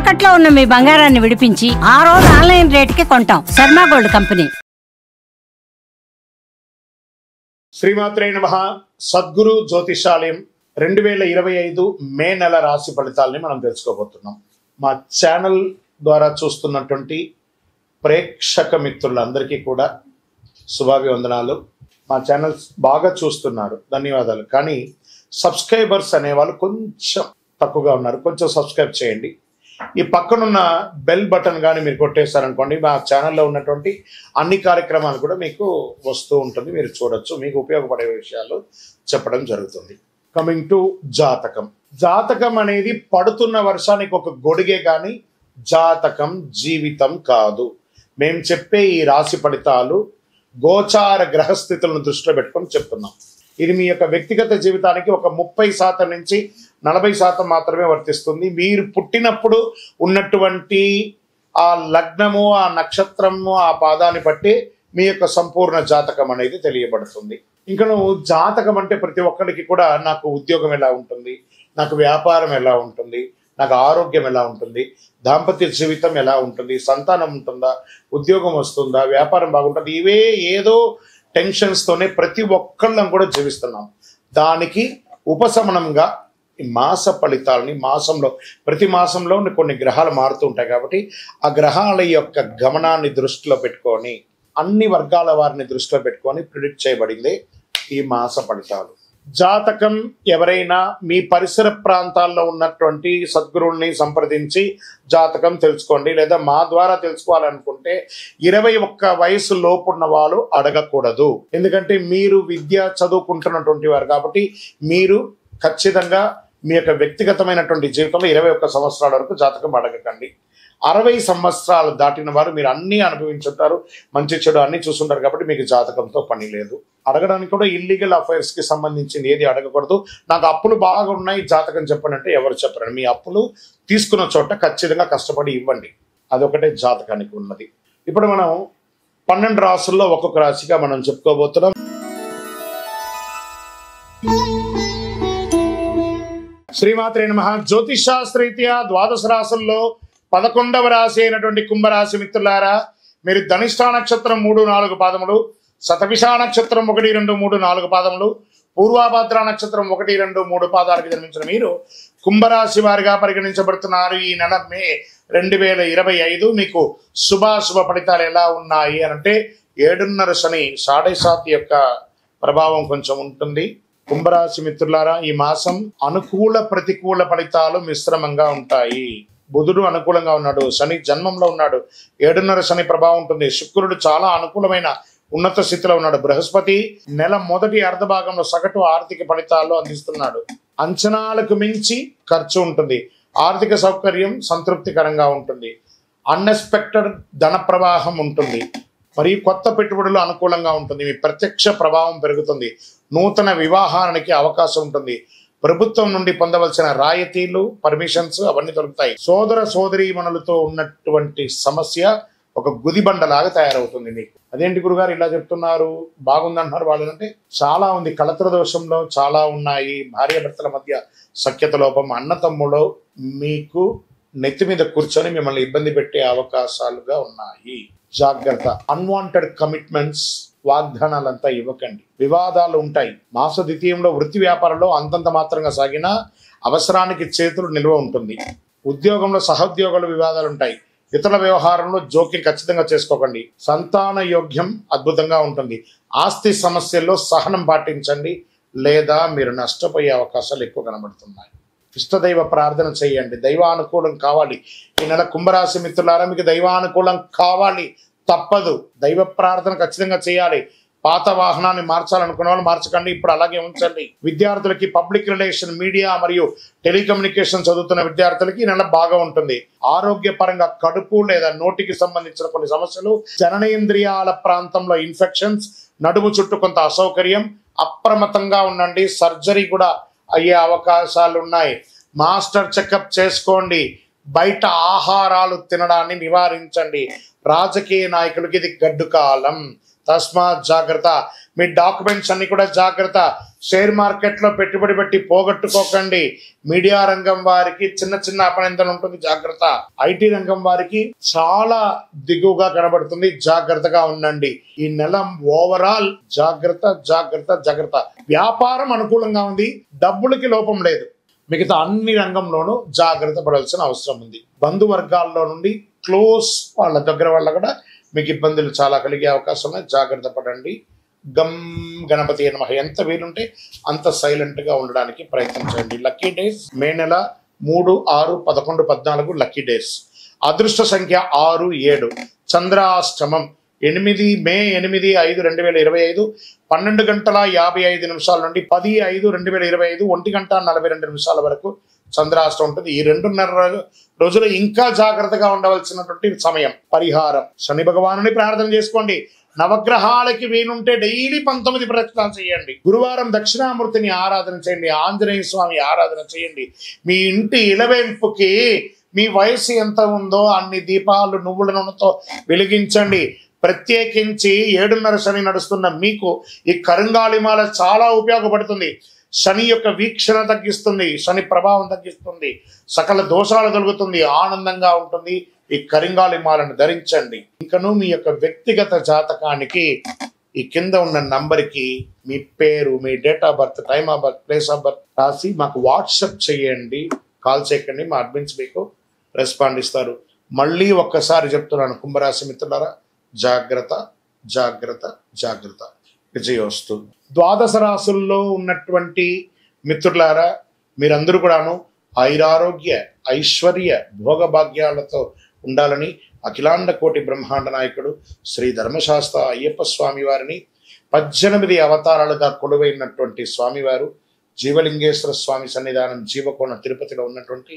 తాకట్లో ఉన్న మీ బంగారాన్ని విడిపించి ఆ రోజు ఆన్లైన్ రేటుకి కొంటాం. Sharma gold company. శ్రీమాత్రే నమః. సద్గురు జ్యోతిషాలయం 2025 మే నెల రాశి ఫలితాలని మనం తెలుసుకోబోతున్నాం. మా ఛానల్ ద్వారా చూస్తున్నటువంటి ప్రేక్షక మిత్రులందరికీ కూడా శుభాభివందనాలు. మా ఛానల్ బాగా చూస్తున్నారు, ధన్యవాదాలు. కానీ సబ్స్క్రైబర్స్ అనేవాళ్ళు కొంచెం తక్కువగా ఉన్నారు. కొంచెం సబ్స్క్రైబ్ చేయండి. ఈ పక్కనున్న బెల్ బటన్ కానీ మీరు కొట్టేస్తారనుకోండి, మా ఛానల్లో ఉన్నటువంటి అన్ని కార్యక్రమాలు కూడా మీకు వస్తూ ఉంటుంది, మీరు చూడొచ్చు. మీకు ఉపయోగపడే విషయాలు చెప్పడం జరుగుతుంది. కమింగ్ టు జాతకం. జాతకం అనేది పడుతున్న వర్షానికి ఒక గొడుగే కానీ జాతకం జీవితం కాదు. మేము చెప్పే ఈ రాశి ఫలితాలు గోచార గ్రహస్థితులను దృష్టిలో పెట్టుకొని చెప్తున్నాం. ఇది మీ యొక్క వ్యక్తిగత జీవితానికి ఒక 30% నుంచి 40% మాత్రమే వర్తిస్తుంది. మీరు పుట్టినప్పుడు ఉన్నటువంటి ఆ లగ్నము, ఆ నక్షత్రము, ఆ పాదాన్ని బట్టి మీ యొక్క సంపూర్ణ జాతకం అనేది తెలియబడుతుంది. ఇంకా నువ్వు జాతకం అంటే ప్రతి ఒక్కరికి కూడా నాకు ఉద్యోగం ఎలా ఉంటుంది, నాకు వ్యాపారం ఎలా ఉంటుంది, నాకు ఆరోగ్యం ఎలా ఉంటుంది, దాంపత్య జీవితం ఎలా ఉంటుంది, సంతానం ఉంటుందా, ఉద్యోగం వస్తుందా, వ్యాపారం బాగుంటుంది, ఇవే ఏదో టెన్షన్స్తోనే ప్రతి ఒక్కళ్ళం కూడా జీవిస్తున్నాం. దానికి ఉపశమనంగా ఈ మాస ఫలితాలని ప్రతి మాసంలో కొన్ని గ్రహాలు మారుతూ ఉంటాయి కాబట్టి ఆ గ్రహాల యొక్క గమనాన్ని దృష్టిలో పెట్టుకొని అన్ని వర్గాల వారిని దృష్టిలో పెట్టుకొని ప్రిడిక్ట్ చేయబడింది ఈ మాస ఫలితాలు. జాతకం ఎవరైనా మీ పరిసర ప్రాంతాల్లో ఉన్నటువంటి సద్గురువుల్ని సంప్రదించి జాతకం తెలుసుకోండి. లేదా మా ద్వారా తెలుసుకోవాలనుకుంటే 21 వయసు లోపున్న వాళ్ళు అడగకూడదు. ఎందుకంటే మీరు విద్య చదువుకుంటున్నటువంటి వారు కాబట్టి మీరు ఖచ్చితంగా మీ యొక్క వ్యక్తిగతమైనటువంటి జీవితంలో 21 సంవత్సరాల వరకు జాతకం అడగకండి. 60 సంవత్సరాలు దాటిన వారు మీరు అన్నీ అనుభవించుంటారు, మంచి చెడు అన్ని చూస్తుంటారు కాబట్టి మీకు జాతకంతో పని లేదు. అడగడానికి కూడా ఇల్లీగల్ అఫైర్స్ కి సంబంధించింది ఏది అడగకూడదు. నాకు అప్పులు బాగా ఉన్నాయి, జాతకం చెప్పనంటే ఎవరు చెప్పరండి. మీ అప్పులు తీసుకున్న చోట ఖచ్చితంగా కష్టపడి ఇవ్వండి, అదొకటే జాతకానికి ఉన్నది. ఇప్పుడు మనం 12 రాసుల్లో ఒక్కొక్క రాశిగా మనం చెప్పుకోబోతున్నాం. శ్రీమాత్రే నమః. జ్యోతిష్ శాస్త్రరీత్యా 12 రాశుల్లో 11వ రాశి అయినటువంటి కుంభరాశి మిత్రులారా, మీరు ధనిష్ఠా నక్షత్రం 3, 4 పాదములు, శతభిషా నక్షత్రం 1, 2, 3, 4 పాదములు, పూర్వాభద్ర నక్షత్రం 1, 2, 3 పాదాలకు జన్మించిన మీరు కుంభరాశి వారిగా పరిగణించబడుతున్నారు. ఈ నెల మే 2025 మీకు శుభాశుభ ఫలితాలు ఎలా ఉన్నాయి అంటే 7.5 శని 7.5 యొక్క ప్రభావం కొంచెం ఉంటుంది. కుంభరాశి మిత్రులారా, ఈ మాసం అనుకూల ప్రతికూల ఫలితాలు మిశ్రమంగా ఉంటాయి. బుధుడు అనుకూలంగా ఉన్నాడు, శని జన్మంలో ఉన్నాడు, 7.5 శని ప్రభావం ఉంటుంది. శుక్రుడు చాలా అనుకూలమైన ఉన్నత స్థితిలో ఉన్నాడు. బృహస్పతి నెల మొదటి అర్ధ భాగంలో సగటు ఆర్థిక ఫలితాలు అందిస్తున్నాడు. అంచనాలకు మించి ఖర్చు ఉంటుంది. ఆర్థిక సౌకర్యం సంతృప్తికరంగా ఉంటుంది. అన్ఎక్స్పెక్టెడ్ ధన ప్రవాహం ఉంటుంది. మరియు కొత్త పెట్టుబడులు అనుకూలంగా ఉంటుంది. మీ ప్రత్యక్ష ప్రభావం పెరుగుతుంది. నూతన వివాహానికి అవకాశం ఉంటుంది. ప్రభుత్వం నుండి పొందవలసిన రాయితీలు, పర్మిషన్స్ అవన్నీ దొరుకుతాయి. సోదర సోదరీమణులతో ఉన్నటువంటి సమస్య ఒక గుదిబండలాగా తయారవుతుంది మీకు. అదేంటి గురుగారు ఇలా చెప్తున్నారు, బాగుందంటున్నారు వాళ్ళంటే? చాలా ఉంది. కళత్ర దోషంలో చాలా ఉన్నాయి. భార్యాభర్తల మధ్య సఖ్యత లోపం, అన్నతమ్ములో మీకు నెత్తి మీద కూర్చొని మిమ్మల్ని ఇబ్బంది పెట్టే అవకాశాలుగా ఉన్నాయి. జాగ్రత్త. అన్వాంటెడ్ కమిట్మెంట్స్, వాగ్దానాలంతా ఇవ్వకండి. వివాదాలు ఉంటాయి. మాస ద్వితీయంలో వృత్తి వ్యాపారంలో అంతంత మాత్రంగా సాగినా అవసరానికి చేతులు నిల్వ ఉంటుంది. ఉద్యోగంలో సహోద్యోగుల వివాదాలు ఉంటాయి. ఇతర వ్యవహారంలో జోక్యం ఖచ్చితంగా చేసుకోకండి. సంతాన యోగ్యం అద్భుతంగా ఉంటుంది. ఆస్తి సమస్యల్లో సహనం పాటించండి, లేదా మీరు నష్టపోయే అవకాశాలు ఎక్కువ కనబడుతున్నాయి. ఇష్టదైవ ప్రార్థన చేయండి. దైవానుకూలం కావాలి. ఈ నెల కుంభరాశి మిత్రులారా, మీకు దైవానుకూలం కావాలి, తప్పదు. దైవ ప్రార్థన ఖచ్చితంగా చేయాలి. పాత వాహనాన్ని మార్చాలనుకున్న వాళ్ళు మార్చకండి, ఇప్పుడు అలాగే ఉంచండి. విద్యార్థులకి పబ్లిక్ రిలేషన్, మీడియా మరియు టెలికమ్యూనికేషన్ చదువుతున్న విద్యార్థులకి ఈ నెల బాగా ఉంటుంది. ఆరోగ్యపరంగా కడుపు లేదా నోటికి సంబంధించిన కొన్ని సమస్యలు, జననేంద్రియాల ప్రాంతంలో ఇన్ఫెక్షన్స్, నడుము చుట్టూ కొంత అసౌకర్యం, అప్రమత్తంగా ఉండండి. సర్జరీ కూడా అయ్యే అవకాశాలు ఉన్నాయి. మాస్టర్ చెకప్ చేసుకోండి. బయట ఆహారాలు తినడాన్ని నివారించండి. రాజకీయ నాయకులకి ఇది గడ్డు కాలం, తస్మాత్ జాగ్రత్త. మీ డాక్యుమెంట్స్ అన్ని కూడా జాగ్రత్త. షేర్ మార్కెట్లో పెట్టుబడి పెట్టి పోగొట్టుకోకండి. మీడియా రంగం వారికి చిన్న చిన్న అపనిందన ఉంటుంది, జాగ్రత్త. ఐటీ రంగం వారికి చాలా దిగువగా కనబడుతుంది, జాగ్రత్తగా ఉండండి. ఈ నెల ఓవరాల్ జాగ్రత్త జాగ్రత్త జాగ్రత్త. వ్యాపారం అనుకూలంగా ఉంది, డబ్బులకి లోపం లేదు. మిగతా అన్ని రంగంలోనూ జాగ్రత్త పడాల్సిన అవసరం ఉంది. బంధువర్గాల్లో నుండి క్లోజ్ వాళ్ళ దగ్గర వాళ్ళ కూడా మీకు ఇబ్బందులు చాలా కలిగే అవకాశం ఉన్నాయి, జాగ్రత్త పడండి. గం గణపతి నమః. ఎంత వీలుంటే అంత సైలెంట్గా ఉండడానికి ప్రయత్నించండి. లక్కీ డేస్ మే నెల 3, 6, 11, 14 లక్కీ డేస్. అదృష్ట సంఖ్య 6, 7. చంద్రాష్టమం 8 మే 8, 5, 2025 12:55 నుండి 10, 5, 2025 1:42 వరకు చంద్రాష్టం ఉంటుంది. ఈ 2.5 రోజులు ఇంకా జాగ్రత్తగా ఉండవలసినటువంటి సమయం. పరిహారం శని భగవానుని ప్రార్థన చేసుకోండి. నవగ్రహాలకి వీలుంటే డైలీ 19 ప్రదక్షిణాలు చేయండి. గురువారం దక్షిణామూర్తిని ఆరాధన చేయండి. ఆంజనేయ స్వామి ఆరాధన చేయండి. మీ ఇంటి ఇలవేల్పుకి మీ వయసు ఎంత ఉందో అన్ని దీపాలు నువ్వుల నూనెతో వెలిగించండి. ప్రత్యేకించి 7:30 శని నడుస్తున్న మీకు ఈ కరుంగాళిమాల చాలా ఉపయోగపడుతుంది. శని యొక్క వీక్షణ తగ్గిస్తుంది, శని ప్రభావం తగ్గిస్తుంది, సకల దోషాలు తొలగుతుంది, ఆనందంగా ఉంటుంది. ఈ కరింగాళిమాలను ధరించండి. ఇంకను మీ యొక్క వ్యక్తిగత జాతకానికి ఈ కింద ఉన్న నంబర్కి మీ పేరు, మీ date of birth, time of birth, place of birth రాసి మాకు వాట్సాప్ చేయండి. కాల్ చేయకండి, మా అడ్మిన్స్ మీకు రెస్పాండ్ ఇస్తారు. మళ్ళీ ఒక్కసారి చెప్తున్నాను, కుంభరాశి మిత్రులారా, జాగ్రత్త జాగ్రత్త జాగ్రత్త. విజయోస్తు. 12 రాశుల్లో ఉన్నటువంటి మిత్రులారా, మీరందరూ కూడాను ఐరారోగ్య ఐశ్వర్య భోగభాగ్యాలతో ఉండాలని అఖిలాండ కోటి బ్రహ్మాండ నాయకుడు శ్రీ ధర్మశాస్త్ర అయ్యప్ప స్వామి వారిని 18 అవతారాలుగా కొలువైనటువంటి స్వామివారు జీవలింగేశ్వర స్వామి సన్నిధానం జీవకోణ తిరుపతిలో ఉన్నటువంటి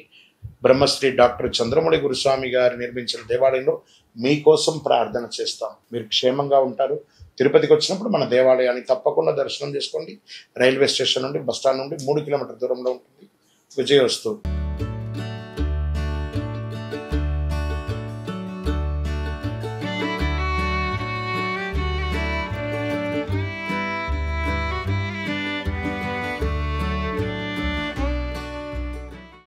బ్రహ్మశ్రీ డాక్టర్ చంద్రమౌళి గురుస్వామి గారు నిర్మించిన దేవాలయంలో మీకోసం ప్రార్థన చేస్తాం. మీరు క్షేమంగా ఉంటారు. తిరుపతికి వచ్చినప్పుడు మన దేవాలయాన్ని తప్పకుండా దర్శనం చేసుకోండి. రైల్వే స్టేషన్ నుండి, బస్టాండ్ నుండి 3 కిలోమీటర్ల దూరంలో ఉంటుంది. విజయోస్తు.